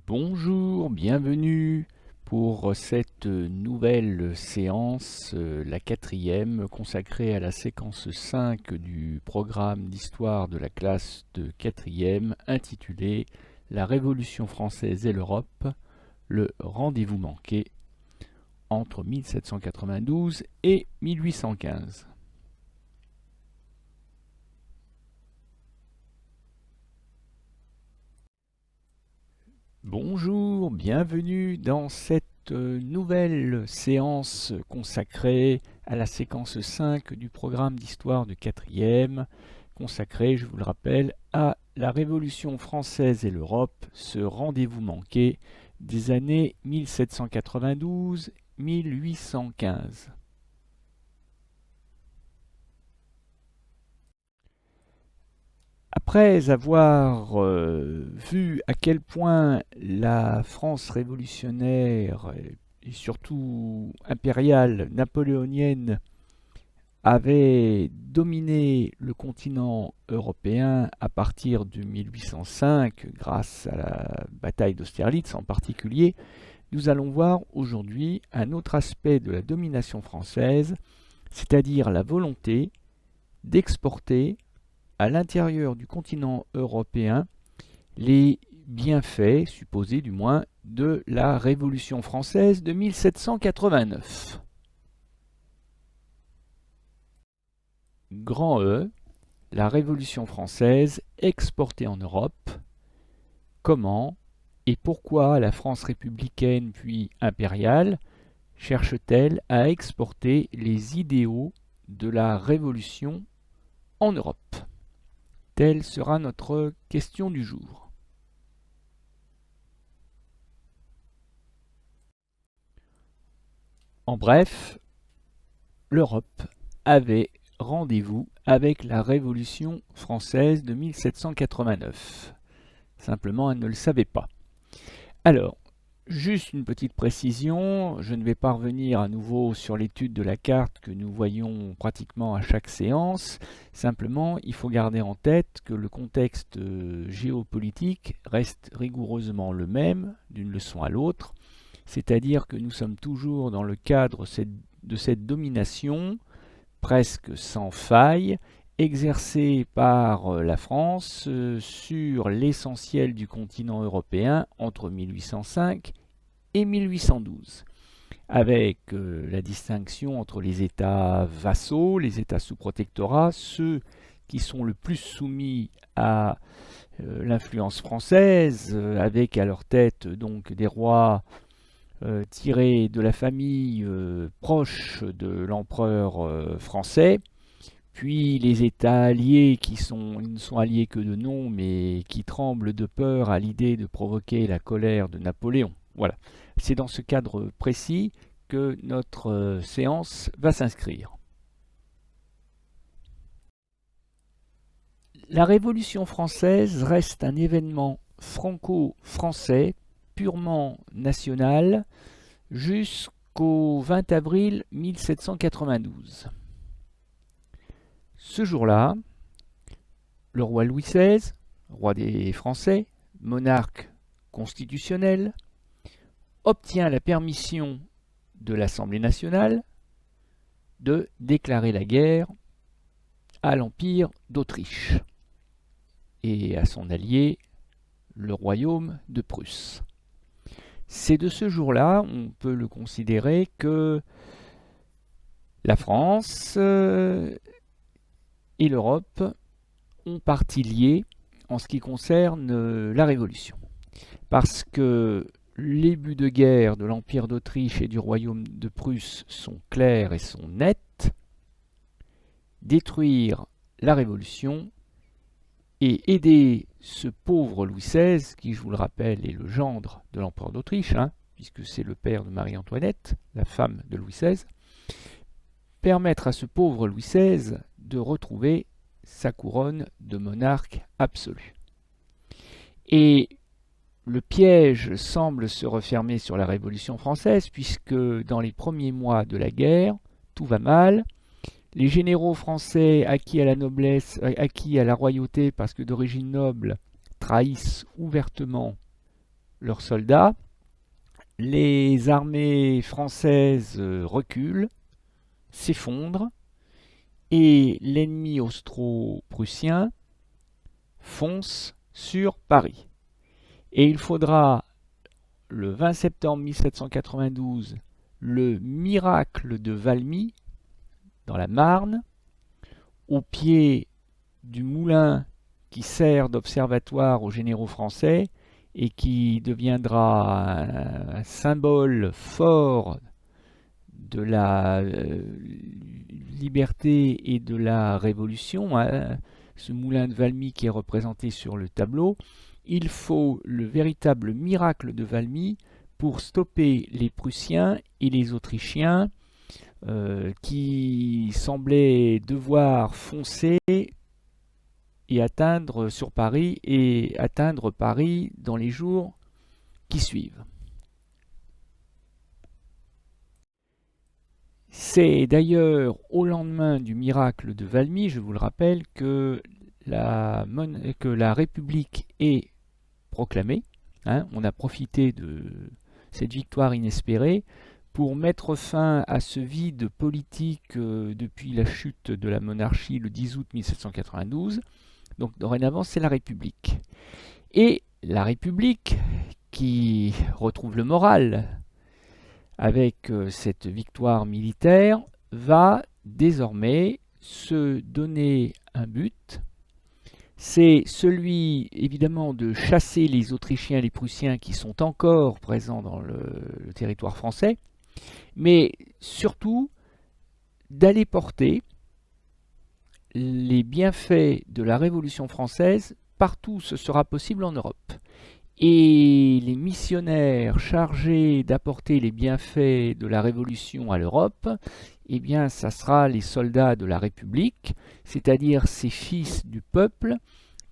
Bonjour, bienvenue pour cette nouvelle séance, la quatrième, consacrée à la séquence 5 du programme d'histoire de la classe de quatrième, intitulée La Révolution française et l'Europe, le rendez-vous manqué entre 1792 et 1815. Bonjour, bienvenue dans cette nouvelle séance consacrée à la séquence 5 du programme d'histoire de quatrième, consacrée, je vous le rappelle, à la Révolution française et l'Europe, ce rendez-vous manqué des années 1792-1815. Après avoir vu à quel point la France révolutionnaire et surtout impériale, napoléonienne, avait dominé le continent européen à partir de 1805 grâce à la bataille d'Austerlitz en particulier, nous allons voir aujourd'hui un autre aspect de la domination française, c'est-à-dire la volonté d'exporter à l'intérieur du continent européen les bienfaits, supposés du moins, de la Révolution française de 1789. Grand E, la Révolution française exportée en Europe. Comment et pourquoi la France républicaine puis impériale cherche-t-elle à exporter les idéaux de la Révolution en Europe? Telle sera notre question du jour. En bref, l'Europe avait rendez-vous avec la Révolution française de 1789. Simplement, elle ne le savait pas. Alors, juste une petite précision, je ne vais pas revenir à nouveau sur l'étude de la carte que nous voyons pratiquement à chaque séance. Simplement, il faut garder en tête que le contexte géopolitique reste rigoureusement le même d'une leçon à l'autre, c'est-à-dire que nous sommes toujours dans le cadre de cette domination presque sans faille exercée par la France sur l'essentiel du continent européen entre 1805 et 1812, avec la distinction entre les États vassaux, les États sous protectorat, ceux qui sont le plus soumis à l'influence française, avec à leur tête donc des rois tirés de la famille proche de l'empereur français, puis les États alliés qui ne sont alliés que de nom, mais qui tremblent de peur à l'idée de provoquer la colère de Napoléon. Voilà, c'est dans ce cadre précis que notre séance va s'inscrire. La Révolution française reste un événement franco-français, purement national, jusqu'au 20 avril 1792. Ce jour-là, le roi Louis XVI, roi des Français, monarque constitutionnel, obtient la permission de l'Assemblée nationale de déclarer la guerre à l'Empire d'Autriche et à son allié, le royaume de Prusse. C'est de ce jour-là, on peut le considérer, que la France et l'Europe ont partie liée en ce qui concerne la Révolution. Parce que les buts de guerre de l'Empire d'Autriche et du royaume de Prusse sont clairs et sont nets. Détruire la Révolution et aider ce pauvre Louis XVI, qui, je vous le rappelle, est le gendre de l'empereur d'Autriche, puisque c'est le père de Marie-Antoinette, la femme de Louis XVI, permettre à ce pauvre Louis XVI de retrouver sa couronne de monarque absolu. Et le piège semble se refermer sur la Révolution française, puisque dans les premiers mois de la guerre, tout va mal. Les généraux français acquis à la noblesse, acquis à la royauté parce que d'origine noble, trahissent ouvertement leurs soldats, les armées françaises reculent, s'effondrent, et l'ennemi austro-prussien fonce sur Paris. Et il faudra, le 20 septembre 1792, le miracle de Valmy, dans la Marne, au pied du moulin qui sert d'observatoire aux généraux français et qui deviendra un symbole fort de la liberté et de la révolution, hein, ce moulin de Valmy qui est représenté sur le tableau. Il faut le véritable miracle de Valmy pour stopper les Prussiens et les Autrichiens qui semblaient devoir foncer et atteindre sur Paris et atteindre Paris dans les jours qui suivent. C'est d'ailleurs au lendemain du miracle de Valmy, je vous le rappelle, que la République est proclamée. Hein, on a profité de cette victoire inespérée pour mettre fin à ce vide politique depuis la chute de la monarchie le 10 août 1792. Donc dorénavant, c'est la République. Et la République, qui retrouve le moral avec cette victoire militaire, va désormais se donner un but. C'est celui, évidemment, de chasser les Autrichiens et les Prussiens qui sont encore présents dans le territoire français, mais surtout d'aller porter les bienfaits de la Révolution française partout où ce sera possible en Europe. Et les missionnaires chargés d'apporter les bienfaits de la Révolution à l'Europe, eh bien, ça sera les soldats de la République, c'est-à-dire ces fils du peuple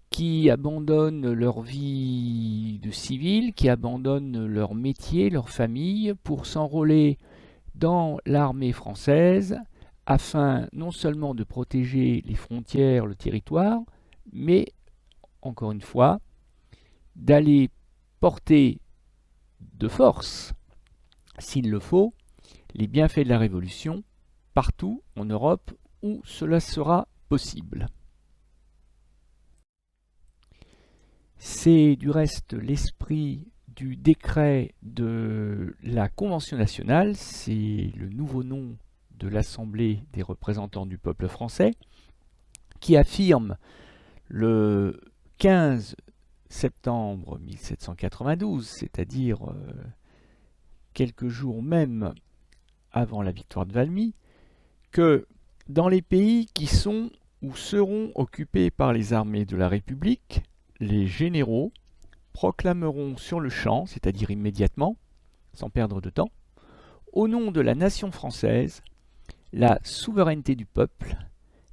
qui abandonnent leur vie de civil, qui abandonnent leur métier, leur famille, pour s'enrôler dans l'armée française, afin non seulement de protéger les frontières, le territoire, mais, encore une fois, d'aller porter de force, s'il le faut, les bienfaits de la Révolution partout en Europe où cela sera possible. C'est du reste l'esprit du décret de la Convention nationale, c'est le nouveau nom de l'Assemblée des représentants du peuple français, qui affirme le 15 septembre 1792, c'est-à-dire quelques jours même avant la victoire de Valmy, que dans les pays qui sont ou seront occupés par les armées de la République, les généraux proclameront sur le champ, c'est-à-dire immédiatement, sans perdre de temps, au nom de la nation française, la souveraineté du peuple,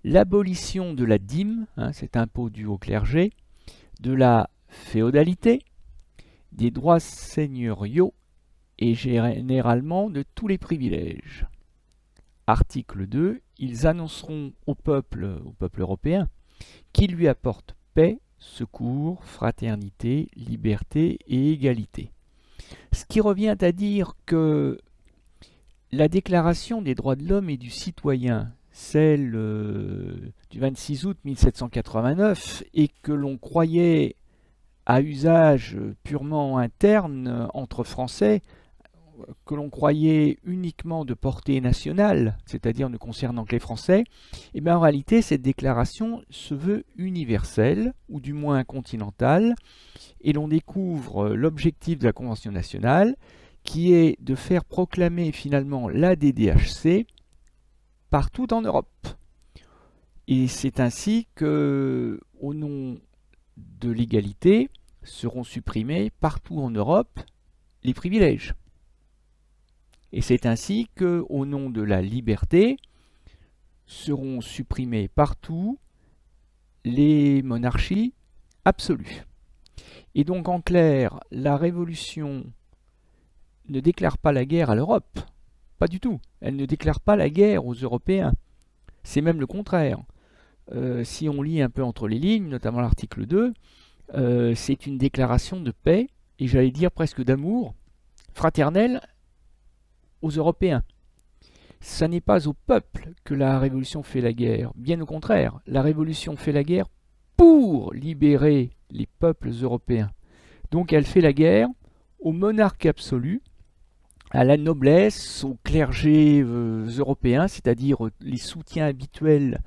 l'abolition de la dîme, cet impôt dû au clergé, de la féodalité, des droits seigneuriaux et généralement de tous les privilèges. Article 2. Ils annonceront au peuple européen qu'il lui apporte paix, secours, fraternité, liberté et égalité. Ce qui revient à dire que la Déclaration des droits de l'homme et du citoyen, celle du 26 août 1789, et que l'on croyait à usage purement interne entre Français, que l'on croyait uniquement de portée nationale, c'est-à-dire ne concernant que les Français, et bien en réalité cette déclaration se veut universelle, ou du moins continentale, et l'on découvre l'objectif de la Convention nationale, qui est de faire proclamer finalement la DDHC partout en Europe. Et c'est ainsi que, au nom de l'égalité, seront supprimés partout en Europe les privilèges. Et c'est ainsi que, au nom de la liberté, seront supprimées partout les monarchies absolues. Et donc en clair, la Révolution ne déclare pas la guerre à l'Europe, pas du tout. Elle ne déclare pas la guerre aux Européens. C'est même le contraire. Si on lit un peu entre les lignes, notamment l'article 2, c'est une déclaration de paix et j'allais dire presque d'amour fraternel aux Européens. Ce n'est pas au peuple que la Révolution fait la guerre, bien au contraire, la Révolution fait la guerre pour libérer les peuples européens. Donc elle fait la guerre au monarque absolu, à la noblesse, au clergé européen, c'est-à-dire les soutiens habituels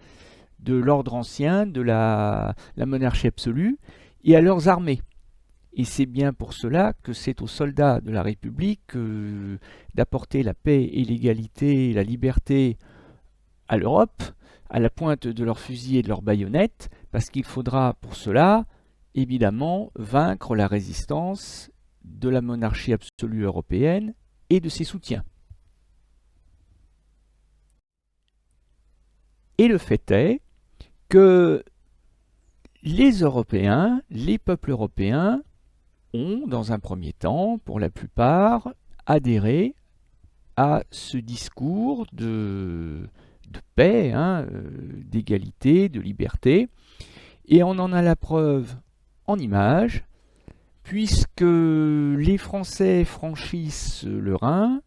de l'ordre ancien, de la monarchie absolue, et à leurs armées. Et c'est bien pour cela que c'est aux soldats de la République d'apporter la paix et l'égalité et la liberté à l'Europe, à la pointe de leurs fusils et de leurs baïonnettes, parce qu'il faudra pour cela, évidemment, vaincre la résistance de la monarchie absolue européenne et de ses soutiens. Et le fait est que les Européens, les peuples européens, ont, dans un premier temps, pour la plupart, adhéré à ce discours de paix, d'égalité, de liberté. Et on en a la preuve en images, puisque les Français franchissent le Rhin,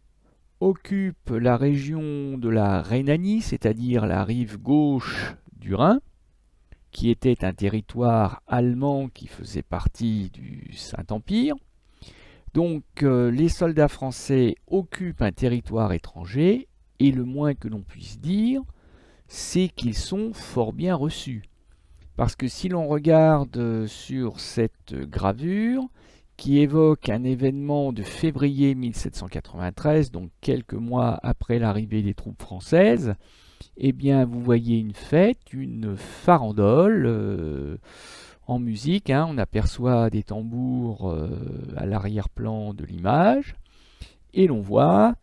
occupent la région de la Rhénanie, c'est-à-dire la rive gauche du Rhin, qui était un territoire allemand qui faisait partie du Saint-Empire. Donc les soldats français occupent un territoire étranger, et le moins que l'on puisse dire, c'est qu'ils sont fort bien reçus. Parce que si l'on regarde sur cette gravure, qui évoque un événement de février 1793, donc quelques mois après l'arrivée des troupes françaises, eh bien vous voyez une fête, une farandole en musique, on aperçoit des tambours à l'arrière-plan de l'image, et l'on voit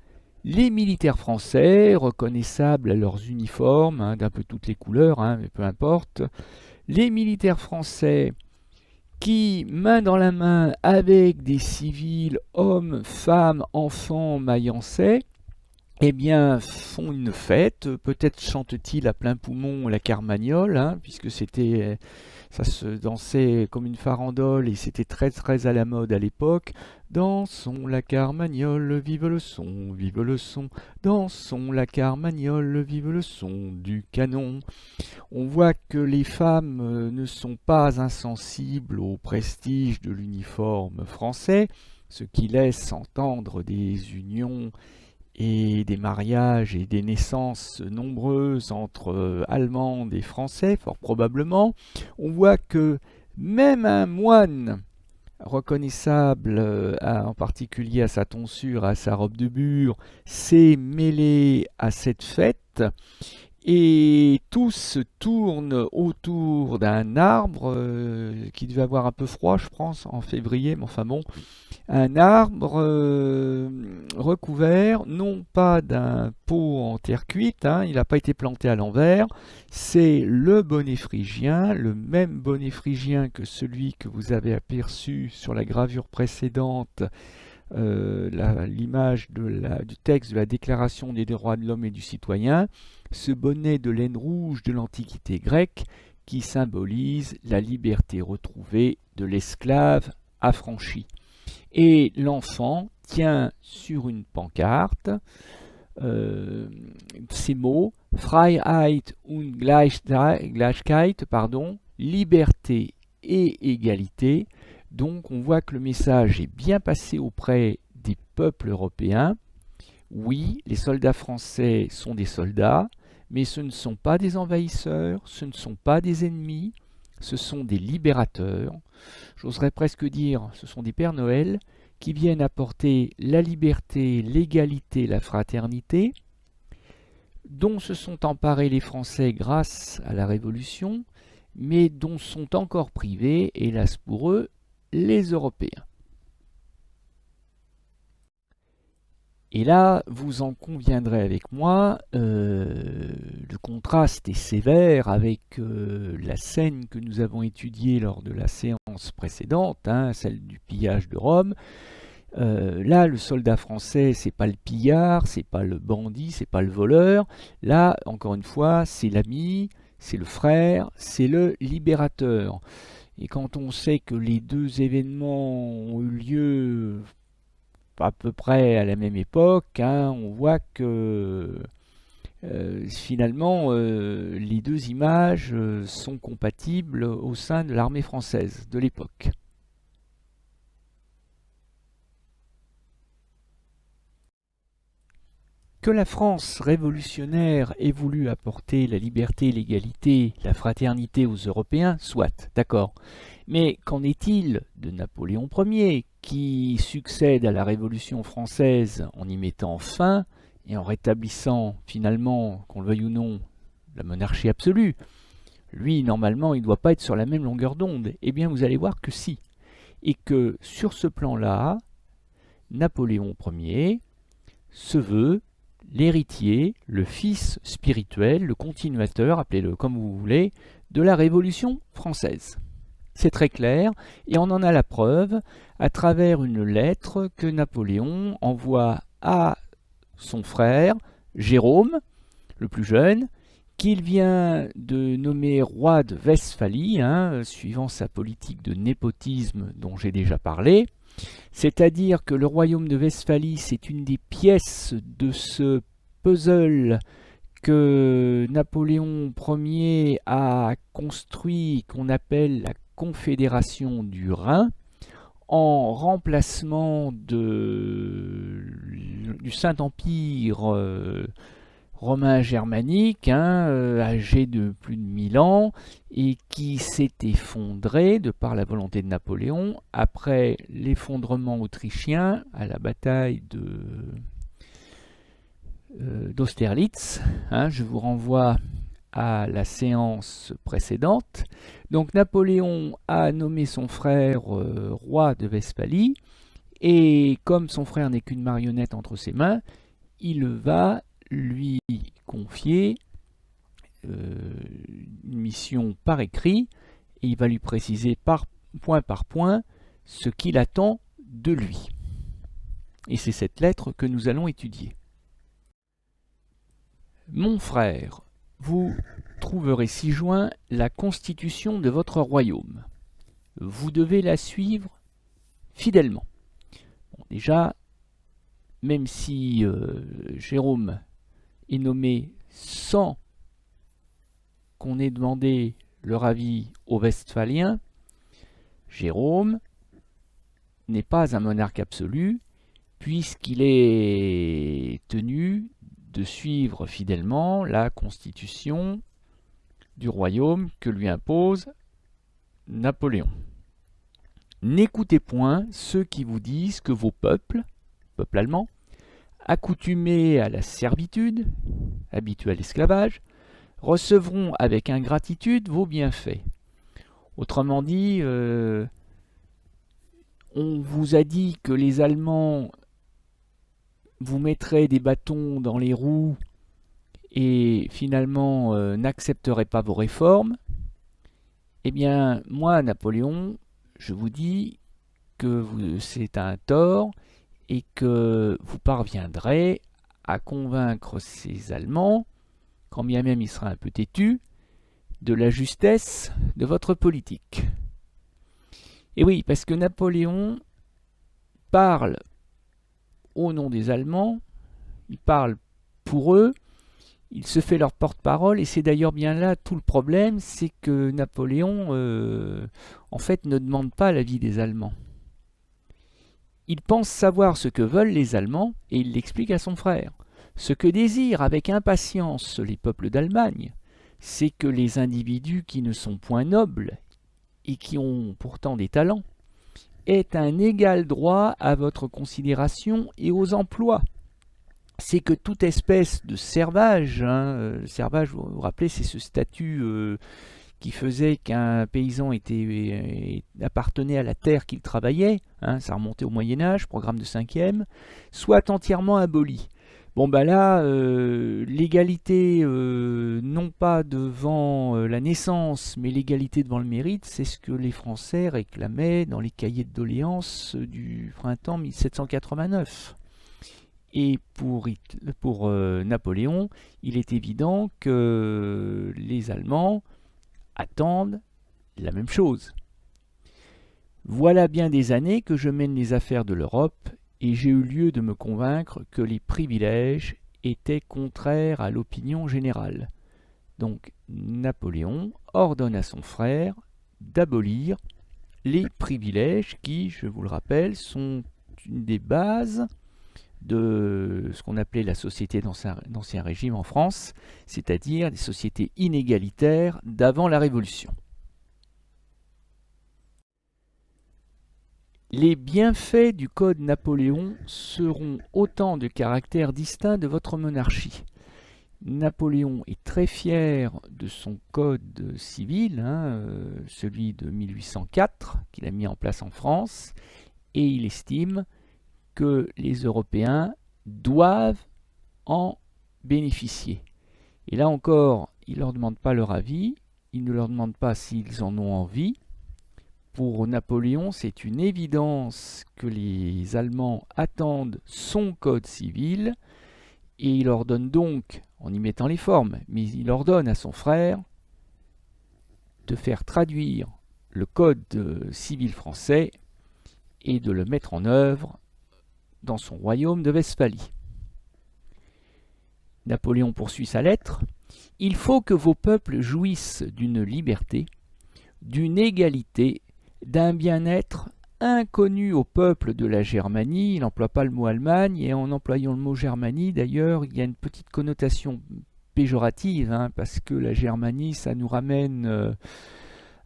les militaires français, reconnaissables à leurs uniformes, d'un peu toutes les couleurs, mais peu importe, les militaires français qui, main dans la main avec des civils, hommes, femmes, enfants, maillançais, eh bien, font une fête. Peut-être chantent-ils à plein poumon la carmagnole, puisque ça se dansait comme une farandole et c'était très très à la mode à l'époque. Dansons la carmagnole, vive le son, dansons la carmagnole, vive le son du canon. On voit que les femmes ne sont pas insensibles au prestige de l'uniforme français, ce qui laisse entendre des unions et des mariages et des naissances nombreuses entre Allemandes et Français, fort probablement. On voit que même un moine reconnaissable en particulier à sa tonsure, à sa robe de bure, s'est mêlé à cette fête. Et tous se tournent autour d'un arbre qui devait avoir un peu froid, je pense, en février, mais enfin bon, un arbre recouvert, non pas d'un pot en terre cuite, il n'a pas été planté à l'envers, c'est le bonnet phrygien, le même bonnet phrygien que celui que vous avez aperçu sur la gravure précédente, l'image du texte de la Déclaration des droits de l'homme et du citoyen, ce bonnet de laine rouge de l'Antiquité grecque qui symbolise la liberté retrouvée de l'esclave affranchi. Et l'enfant tient sur une pancarte ces mots Freiheit und Gleichheit, liberté et égalité. Donc on voit que le message est bien passé auprès des peuples européens. Oui, les soldats français sont des soldats, mais ce ne sont pas des envahisseurs, ce ne sont pas des ennemis, ce sont des libérateurs. J'oserais presque dire, ce sont des Pères Noël qui viennent apporter la liberté, l'égalité, la fraternité, dont se sont emparés les Français grâce à la Révolution, mais dont sont encore privés, hélas pour eux, les Européens. Et là, vous en conviendrez avec moi, le contraste est sévère avec la scène que nous avons étudiée lors de la séance précédente, celle du pillage de Rome. Là, le soldat français, c'est pas le pillard, c'est pas le bandit, c'est pas le voleur. Là, encore une fois, c'est l'ami, c'est le frère, c'est le libérateur. Et quand on sait que les deux événements ont eu lieu à peu près à la même époque, hein, on voit que finalement les deux images sont compatibles au sein de l'armée française de l'époque. Que la France révolutionnaire ait voulu apporter la liberté, l'égalité, la fraternité aux Européens, soit, d'accord. Mais qu'en est-il de Napoléon Ier, qui succède à la Révolution française en y mettant fin et en rétablissant finalement, qu'on le veuille ou non, la monarchie absolue? Lui, normalement, il ne doit pas être sur la même longueur d'onde. Eh bien, vous allez voir que si. Et que sur ce plan-là, Napoléon Ier se veut l'héritier, le fils spirituel, le continuateur, appelez-le comme vous voulez, de la Révolution française. C'est très clair, et on en a la preuve à travers une lettre que Napoléon envoie à son frère, Jérôme, le plus jeune, qu'il vient de nommer roi de Westphalie, suivant sa politique de népotisme dont j'ai déjà parlé. C'est-à-dire que le royaume de Westphalie, c'est une des pièces de ce puzzle que Napoléon Ier a construit, qu'on appelle la Confédération du Rhin, en remplacement du Saint-Empire romain germanique, âgé de plus de 1000 ans, et qui s'est effondré de par la volonté de Napoléon après l'effondrement autrichien à la bataille d'Austerlitz. Je vous renvoie à la séance précédente. Donc Napoléon a nommé son frère roi de Westphalie, et comme son frère n'est qu'une marionnette entre ses mains, il va lui confier une mission par écrit, et il va lui préciser par point ce qu'il attend de lui. Et c'est cette lettre que nous allons étudier. Mon frère, vous trouverez ci-joint la constitution de votre royaume. Vous devez la suivre fidèlement. Bon, déjà, même si Jérôme est nommé sans qu'on ait demandé leur avis aux Westphaliens, Jérôme n'est pas un monarque absolu, puisqu'il est tenu de suivre fidèlement la constitution du royaume que lui impose Napoléon. N'écoutez point ceux qui vous disent que vos peuples allemands, accoutumés à la servitude, habitués à l'esclavage, recevront avec ingratitude vos bienfaits. Autrement dit, on vous a dit que les Allemands vous mettraient des bâtons dans les roues et finalement n'accepteraient pas vos réformes. Eh bien, moi, Napoléon, je vous dis que c'est un tort et que vous parviendrez à convaincre ces Allemands, quand bien même ils seraient un peu têtus, de la justesse de votre politique. Et oui, parce que Napoléon parle au nom des Allemands, il parle pour eux, il se fait leur porte-parole, et c'est d'ailleurs bien là tout le problème, c'est que Napoléon, en fait, ne demande pas l'avis des Allemands. Il pense savoir ce que veulent les Allemands, et il l'explique à son frère. Ce que désirent avec impatience les peuples d'Allemagne, c'est que les individus qui ne sont point nobles, et qui ont pourtant des talents, aient un égal droit à votre considération et aux emplois. C'est que toute espèce de servage, le servage, vous vous rappelez, c'est ce statut qui faisait qu'un paysan appartenait à la terre qu'il travaillait, ça remontait au Moyen-Âge, programme de 5e, soit entièrement aboli. Bon ben là, l'égalité non pas devant la naissance, mais l'égalité devant le mérite, c'est ce que les Français réclamaient dans les cahiers de doléances du printemps 1789. Et pour Napoléon, il est évident que les Allemands attendent la même chose. Voilà bien des années que je mène les affaires de l'Europe, et j'ai eu lieu de me convaincre que les privilèges étaient contraires à l'opinion générale. Donc Napoléon ordonne à son frère d'abolir les privilèges qui, je vous le rappelle, sont une des bases de ce qu'on appelait la société d'Ancien Régime en France, c'est-à-dire des sociétés inégalitaires d'avant la Révolution. Les bienfaits du Code Napoléon seront autant de caractères distincts de votre monarchie. Napoléon est très fier de son code civil, celui de 1804, qu'il a mis en place en France, et il estime que les Européens doivent en bénéficier. Et là encore, il ne leur demande pas leur avis, il ne leur demande pas s'ils en ont envie. Pour Napoléon, c'est une évidence que les Allemands attendent son code civil, et il ordonne donc, en y mettant les formes, mais il ordonne à son frère de faire traduire le code civil français et de le mettre en œuvre dans son royaume de Westphalie. Napoléon poursuit sa lettre. « Il faut que vos peuples jouissent d'une liberté, d'une égalité, d'un bien-être inconnu au peuple de la Germanie. » Il n'emploie pas le mot Allemagne, et en employant le mot Germanie, d'ailleurs, il y a une petite connotation péjorative, parce que la Germanie, ça nous ramène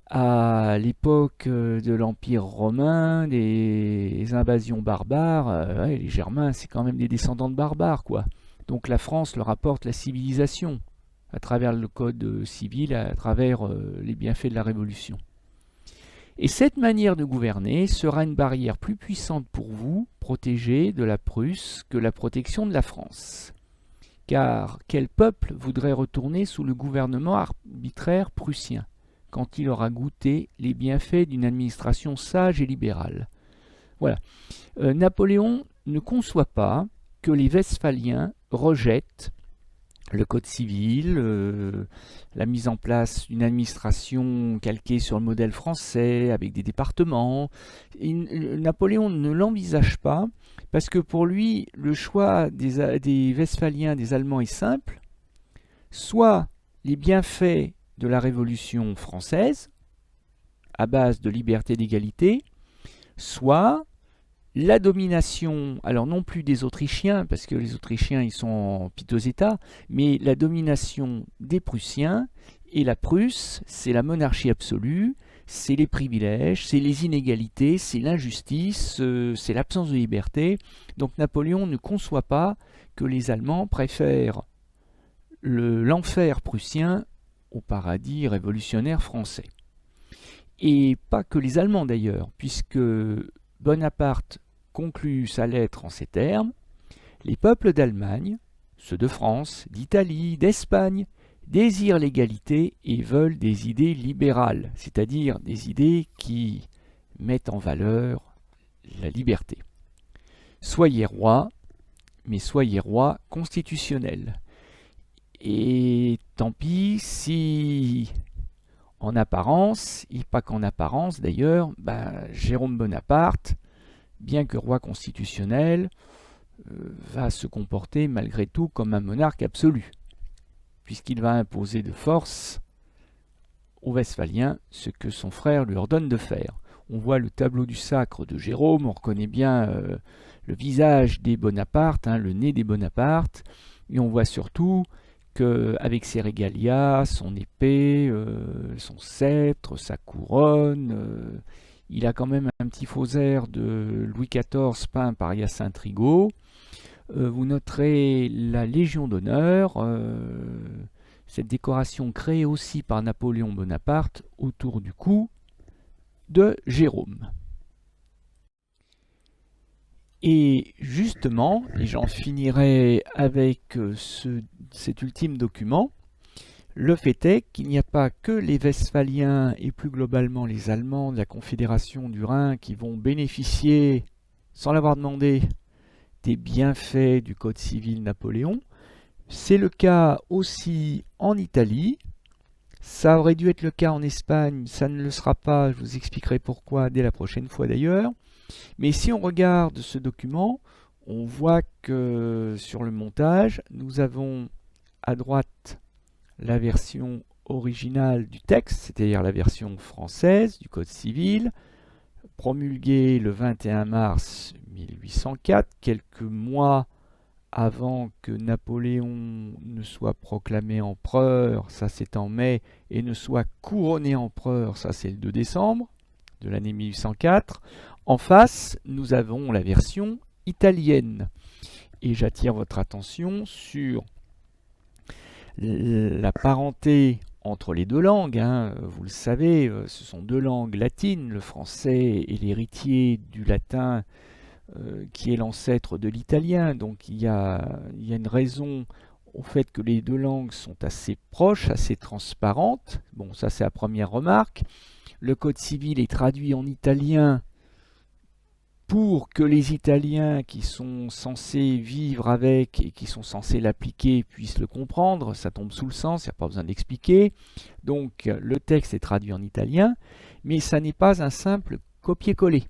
à l'époque de l'Empire romain, des invasions barbares. Les Germains, c'est quand même des descendants de barbares, quoi. Donc la France leur apporte la civilisation à travers le code civil, à travers les bienfaits de la Révolution. Et cette manière de gouverner sera une barrière plus puissante pour vous, protégée de la Prusse, que la protection de la France. Car quel peuple voudrait retourner sous le gouvernement arbitraire prussien, quand il aura goûté les bienfaits d'une administration sage et libérale? Voilà. Napoléon ne conçoit pas que les Westphaliens rejettent le code civil, la mise en place d'une administration calquée sur le modèle français, avec des départements. Napoléon ne l'envisage pas, parce que pour lui, le choix des Westphaliens, des Allemands, est simple. Soit les bienfaits de la Révolution française, à base de liberté et d'égalité, soit la domination, alors non plus des Autrichiens, parce que les Autrichiens ils sont en piteux état, mais la domination des Prussiens, et la Prusse, c'est la monarchie absolue, c'est les privilèges, c'est les inégalités, c'est l'injustice, c'est l'absence de liberté. Donc Napoléon ne conçoit pas que les Allemands préfèrent l'enfer prussien au paradis révolutionnaire français. Et pas que les Allemands d'ailleurs, puisque Bonaparte conclut sa lettre en ces termes: « Les peuples d'Allemagne, ceux de France, d'Italie, d'Espagne, désirent l'égalité et veulent des idées libérales, c'est-à-dire des idées qui mettent en valeur la liberté. Soyez rois, mais soyez rois constitutionnels. Et tant pis si, en apparence, et pas qu'en apparence d'ailleurs, Jérôme Bonaparte, bien que roi constitutionnel, va se comporter malgré tout comme un monarque absolu, puisqu'il va imposer de force aux Westphaliens ce que son frère lui ordonne de faire. » On voit le tableau du sacre de Jérôme, on reconnaît bien le visage des Bonaparte, le nez des Bonaparte, et on voit surtout qu'avec ses régalias, son épée, son sceptre, sa couronne, il a quand même un petit faux air de Louis XIV peint par Hyacinthe Rigaud. Vous noterez la Légion d'honneur, cette décoration créée aussi par Napoléon Bonaparte autour du cou de Jérôme. Et justement, et j'en finirai avec cet ultime document, le fait est qu'il n'y a pas que les Westphaliens et plus globalement les Allemands de la Confédération du Rhin qui vont bénéficier, sans l'avoir demandé, des bienfaits du Code civil Napoléon. C'est le cas aussi en Italie, Ça aurait dû être le cas en Espagne, ça ne le sera pas, je vous expliquerai pourquoi dès la prochaine fois d'ailleurs. Mais si on regarde ce document, on voit que sur le montage, nous avons à droite la version originale du texte, c'est-à-dire la version française du Code civil, promulguée le 21 mars 1804, quelques mois avant que Napoléon ne soit proclamé empereur, ça c'est en mai, et ne soit couronné empereur, ça c'est le 2 décembre de l'année 1804. En face, nous avons la version italienne. Et j'attire votre attention sur la parenté entre les deux langues. Vous le savez, ce sont deux langues latines, le français et l'héritier du latin qui est l'ancêtre de l'italien. Donc il y a une raison au fait que les deux langues sont assez proches, assez transparentes. Bon, ça c'est la première remarque. Le Code civil est traduit en italien pour que les Italiens qui sont censés vivre avec et qui sont censés l'appliquer puissent le comprendre. Ça tombe sous le sens, il n'y a pas besoin d'expliquer. Donc le texte est traduit en italien, mais ça n'est pas un simple copier-coller.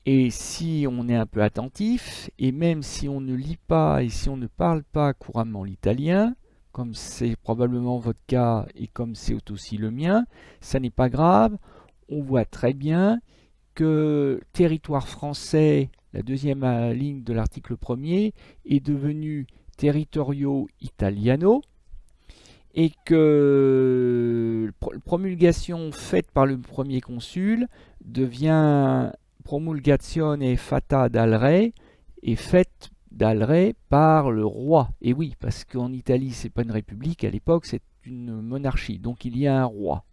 Et si on est un peu attentif, et même si on ne lit pas et si on ne parle pas couramment l'italien, comme c'est probablement votre cas et comme c'est aussi le mien, ça n'est pas grave. On voit très bien que territoire français, la deuxième ligne de l'article 1er, est devenu territorio italiano et que promulgation faite par le premier consul devient promulgazione fatta dal re et faite dal re par le roi. Et oui, parce qu'en Italie, c'est pas une république, à l'époque, c'est une monarchie. Donc il y a un roi,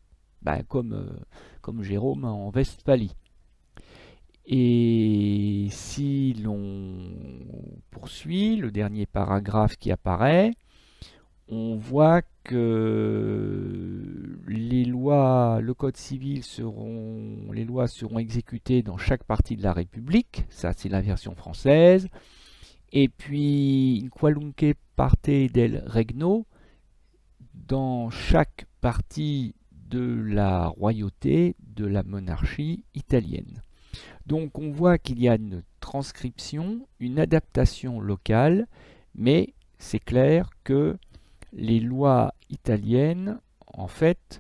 comme Jérôme en Westphalie. Et si l'on poursuit, le dernier paragraphe qui apparaît, on voit que les lois, le Code civil les lois seront exécutées dans chaque partie de la République, ça c'est la version française, et puis in qualunque parte del regno, dans chaque partie de la royauté, de la monarchie italienne. Donc on voit qu'il y a une transcription, une adaptation locale, mais c'est clair que les lois italiennes, en fait,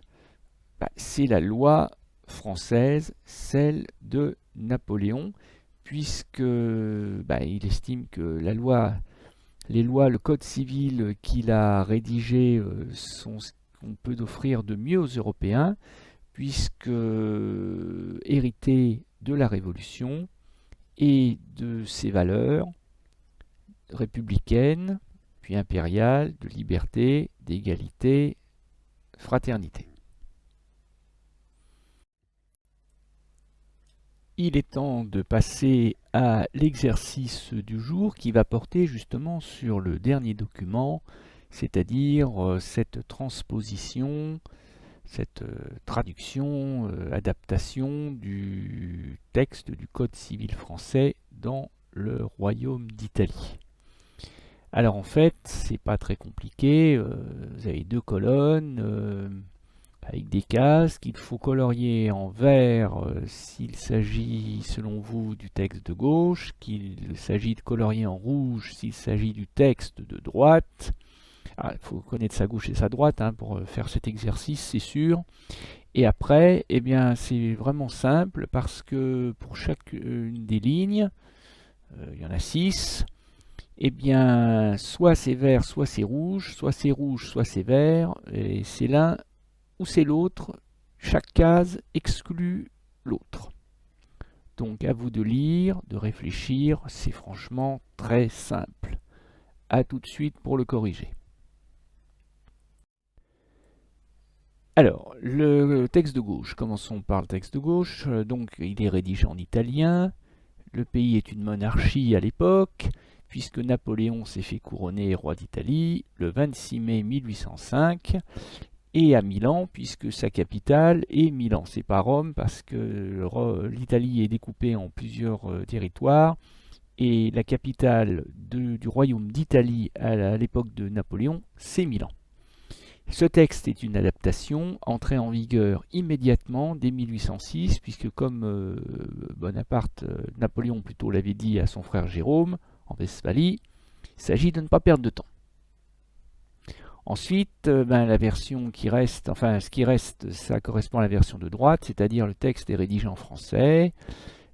c'est la loi française, celle de Napoléon, puisque il estime que les lois, le code civil qu'il a rédigé sont ce qu'on peut offrir de mieux aux Européens, puisque hérités de la Révolution et de ses valeurs républicaines, puis impériales, de liberté, d'égalité, fraternité. Il est temps de passer à l'exercice du jour qui va porter justement sur le dernier document, c'est-à-dire cette transposition, cette traduction, adaptation du texte du Code civil français dans le Royaume d'Italie. Alors en fait, c'est pas très compliqué. Vous avez deux colonnes avec des cases qu'il faut colorier en vert s'il s'agit, selon vous, du texte de gauche, qu'il s'agit de colorier en rouge s'il s'agit du texte de droite. Il faut connaître sa gauche et sa droite pour faire cet exercice, c'est sûr. Et après, eh bien, c'est vraiment simple parce que pour chacune des lignes, il y en a 6, eh bien, soit c'est vert, soit c'est rouge, soit c'est rouge, soit c'est vert, et c'est l'un ou c'est l'autre. Chaque case exclut l'autre. Donc à vous de lire, de réfléchir, c'est franchement très simple. A tout de suite pour le corriger. Alors, le texte de gauche. Commençons par le texte de gauche. Donc, il est rédigé en italien. Le pays est une monarchie à l'époque, puisque Napoléon s'est fait couronner roi d'Italie le 26 mai 1805, et à Milan, puisque sa capitale est Milan. C'est pas Rome, parce que l'Italie est découpée en plusieurs territoires, et la capitale du royaume d'Italie à l'époque de Napoléon, c'est Milan. Ce texte est une adaptation entrée en vigueur immédiatement dès 1806, puisque comme Napoléon plutôt l'avait dit à son frère Jérôme en Westphalie, il s'agit de ne pas perdre de temps. Ensuite, la version qui reste, enfin ce qui reste, ça correspond à la version de droite, c'est-à-dire le texte est rédigé en français.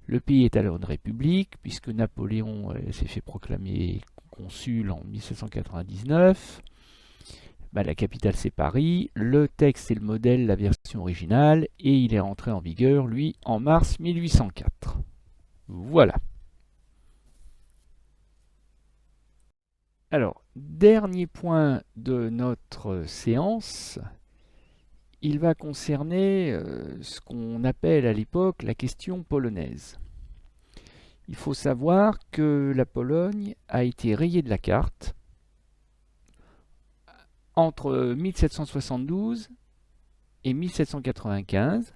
Le pays est alors une république, puisque Napoléon s'est fait proclamer consul en 1799. La capitale c'est Paris, le texte est le modèle, la version originale, et il est rentré en vigueur, lui, en mars 1804. Voilà. Alors, dernier point de notre séance, il va concerner ce qu'on appelle à l'époque la question polonaise. Il faut savoir que la Pologne a été rayée de la carte entre 1772 et 1795.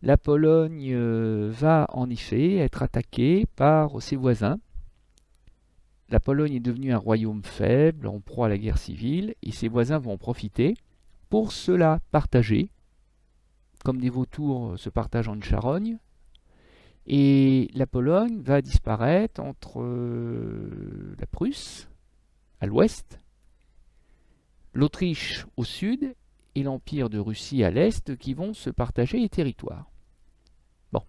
La Pologne va en effet être attaquée par ses voisins. La Pologne est devenue un royaume faible, en proie à la guerre civile, et ses voisins vont en profiter pour se la partager, comme des vautours se partagent en une charogne. Et la Pologne va disparaître entre la Prusse, à l'ouest, l'Autriche au sud, et l'Empire de Russie à l'est, qui vont se partager les territoires. Bon.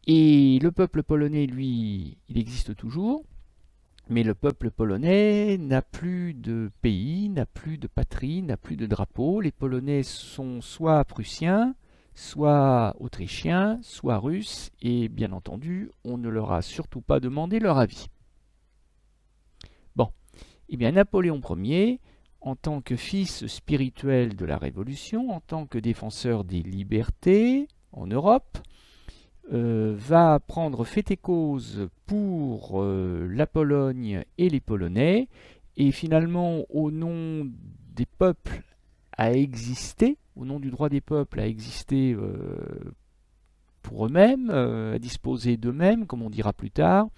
Et le peuple polonais, lui, il existe toujours. Mais le peuple polonais n'a plus de pays, n'a plus de patrie, n'a plus de drapeau. Les Polonais sont soit prussiens, soit autrichiens, soit russes, et bien entendu, on ne leur a surtout pas demandé leur avis. Bon, eh bien Napoléon Ier, en tant que fils spirituel de la Révolution, en tant que défenseur des libertés en Europe, va prendre fait et cause pour la Pologne et les Polonais, et finalement, au nom des peuples à exister, au nom du droit des peuples à exister pour eux-mêmes, à disposer d'eux-mêmes, comme on dira plus tard,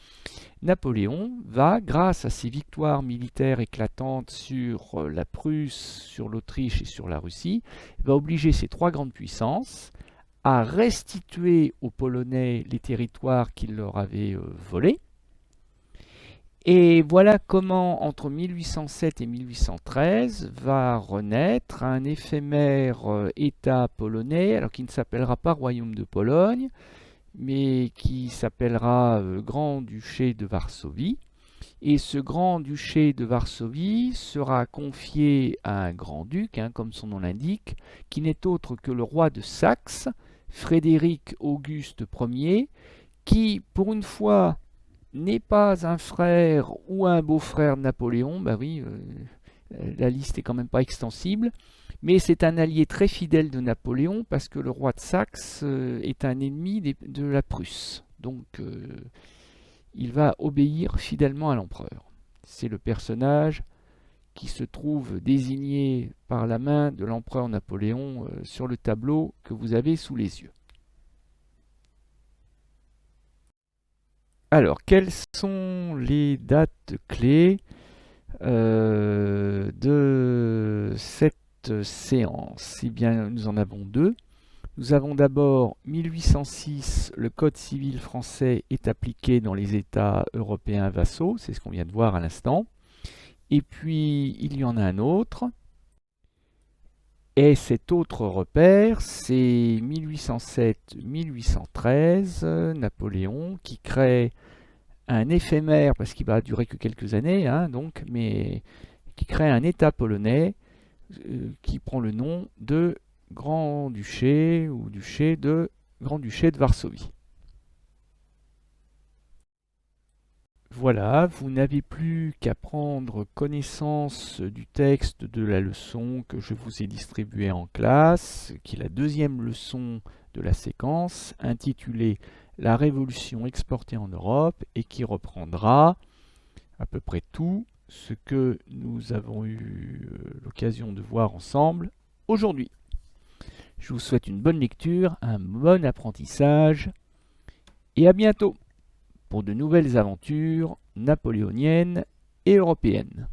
Napoléon va, grâce à ses victoires militaires éclatantes sur la Prusse, sur l'Autriche et sur la Russie, va obliger ces trois grandes puissances à restituer aux Polonais les territoires qu'ils leur avaient volés. Et voilà comment, entre 1807 et 1813, va renaître un éphémère État polonais, alors qui ne s'appellera pas Royaume de Pologne, mais qui s'appellera Grand-Duché de Varsovie. Et ce Grand-Duché de Varsovie sera confié à un grand-duc, comme son nom l'indique, qui n'est autre que le roi de Saxe, Frédéric Auguste Ier, qui, pour une fois, n'est pas un frère ou un beau-frère de Napoléon. La liste est quand même pas extensible, mais c'est un allié très fidèle de Napoléon, parce que le roi de Saxe est un ennemi de la Prusse. Donc, il va obéir fidèlement à l'empereur. C'est le personnage qui se trouve désigné par la main de l'empereur Napoléon sur le tableau que vous avez sous les yeux. Alors, quelles sont les dates clés de cette séance? Eh bien, nous en avons deux. Nous avons d'abord 1806, le Code civil français est appliqué dans les États européens vassaux, c'est ce qu'on vient de voir à l'instant. Et puis, il y en a un autre. Et cet autre repère, c'est 1807-1813, Napoléon, qui crée un éphémère, parce qu'il va durer que quelques années, mais qui crée un État polonais qui prend le nom de Grand-Duché ou Grand-Duché de Varsovie. Voilà, vous n'avez plus qu'à prendre connaissance du texte de la leçon que je vous ai distribuée en classe, qui est la deuxième leçon de la séquence, intitulée « La Révolution exportée en Europe » et qui reprendra à peu près tout ce que nous avons eu l'occasion de voir ensemble aujourd'hui. Je vous souhaite une bonne lecture, un bon apprentissage et à bientôt pour de nouvelles aventures napoléoniennes et européennes.